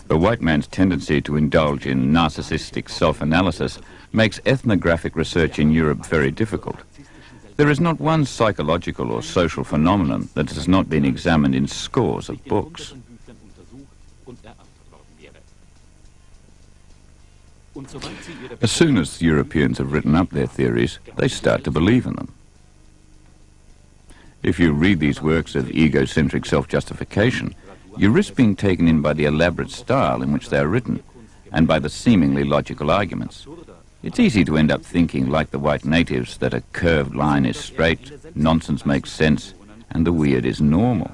The white man's tendency to indulge in narcissistic self-analysis makes ethnographic research in Europe very difficult. There is not one psychological or social phenomenon that has not been examined in scores of books. As soon as Europeans have written up their theories, they start to believe in them. If you read these works of egocentric self-justification, you risk being taken in by the elaborate style in which they are written, and by the seemingly logical arguments. It's easy to end up thinking, like the white natives, that a curved line is straight, nonsense makes sense, and the weird is normal.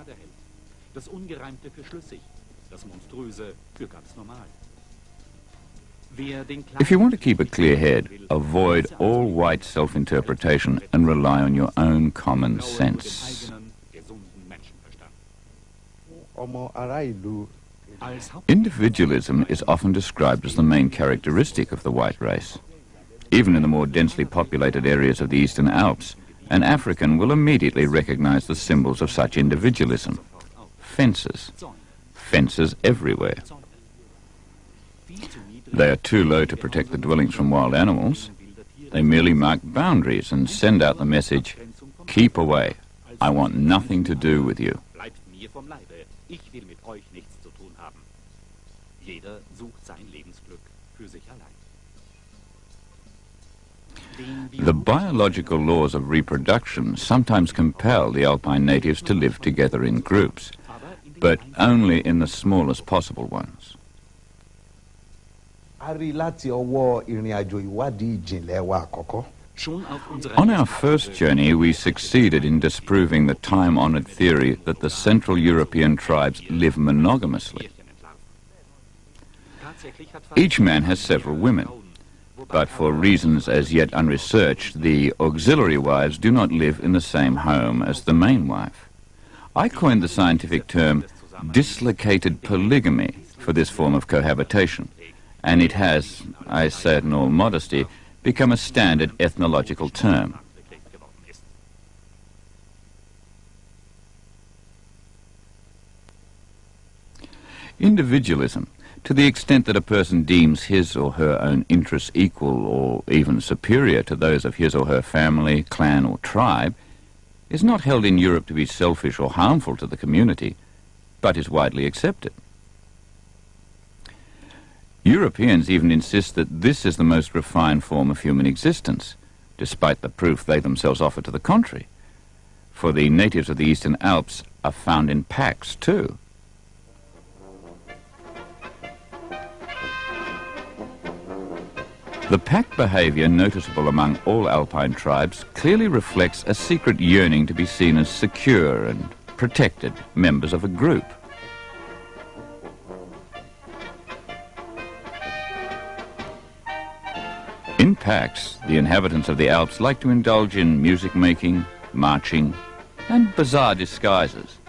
If you want to keep a clear head, avoid all white self-interpretation and rely on your own common sense. Individualism is often described as the main characteristic of the white race. Even in the more densely populated areas of the Eastern Alps, an African will immediately recognize the symbols of such individualism. Fences. Fences everywhere. They are too low to protect the dwellings from wild animals. They merely mark boundaries and send out the message, "Keep away. I want nothing to do with you." The biological laws of reproduction sometimes compel the alpine natives to live together in groups, but only in the smallest possible ones. On our first journey, we succeeded in disproving the time-honored theory that the Central European tribes live monogamously. Each man has several women, but for reasons as yet unresearched, the auxiliary wives do not live in the same home as the main wife. I coined the scientific term dislocated polygamy for this form of cohabitation, and it has, I say it in all modesty, become a standard ethnological term. Individualism, to the extent that a person deems his or her own interests equal or even superior to those of his or her family, clan or tribe, is not held in Europe to be selfish or harmful to the community, but is widely accepted. Europeans even insist that this is the most refined form of human existence, despite the proof they themselves offer to the contrary. For the natives of the Eastern Alps are found in packs too. The pack behavior noticeable among all alpine tribes clearly reflects a secret yearning to be seen as secure and protected members of a group. In packs, the inhabitants of the Alps like to indulge in music making, marching, and bizarre disguises.